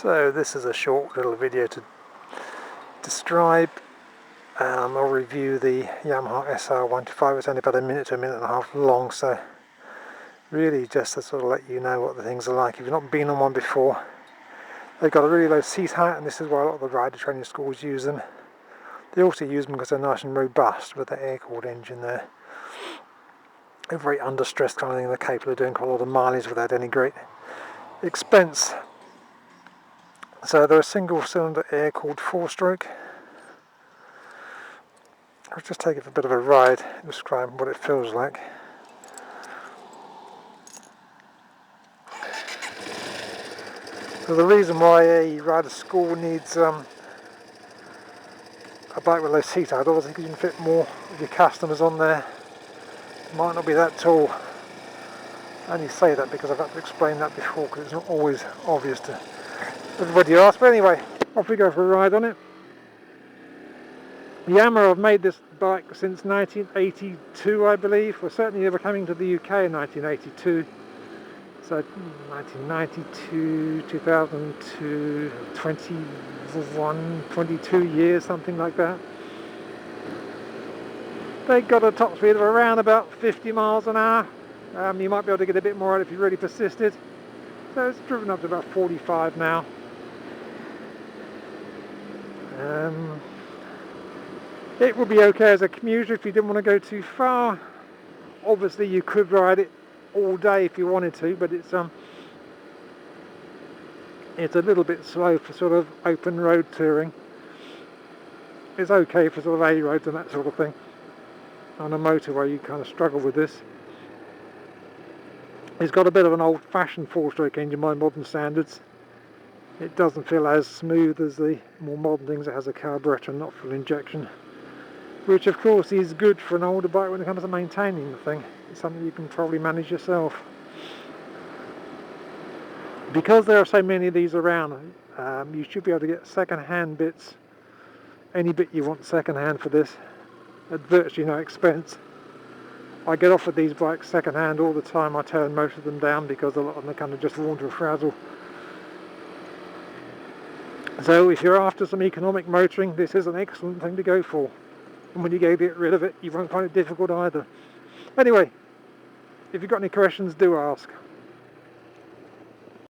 So this is a short little video to describe or review the Yamaha SR125. It's only about a minute to a minute and a half long, so really just to sort of let you know what the things are like if you've not been on one before. They've got a really low seat height, and this is why a lot of the rider training schools use them. They also use them because they're nice and robust with the air-cooled engine there. They're very under stress kind of thing. They're capable of doing quite a lot of mileage without any great expense. So they're a single cylinder air-cooled 4-stroke. I'll just take it for a bit of a ride, describe what it feels like. So the reason why a rider school needs a bike with low seat height, obviously because you can fit more of your customers on there. It might not be that tall. I only say that because I've had to explain that before, because it's not always obvious to everybody else. But anyway, off we go for a ride on it. Yamaha have made this bike since 1982, I believe. Well, certainly they were coming to the UK in 1982. So 1992, 2002, 21, 22 years, something like that. They got a top speed of around about 50 miles an hour. You might be able to get a bit more out if you really persisted. So it's driven up to about 45 now. It would be okay as a commuter if you didn't want to go too far. Obviously you could ride it all day if you wanted to, but it's a little bit slow for sort of open road touring. It's okay for sort of A roads and that sort of thing. On a motorway you kind of struggle with this. It's got a bit of an old-fashioned 4-stroke engine by modern standards. It doesn't feel as smooth as the more modern things. It has a carburetor and not full injection, which of course is good for an older bike when it comes to maintaining the thing. It's something you can probably manage yourself. Because there are so many of these around, you should be able to get second-hand bits, any bit you want second-hand for this, at virtually no expense. I get offered these bikes second-hand all the time. I turn most of them down because a lot of them are kind of just worn to a frazzle. So if you're after some economic motoring, this is an excellent thing to go for. And when you go to get rid of it, you won't find it difficult either. Anyway, if you've got any questions, do ask.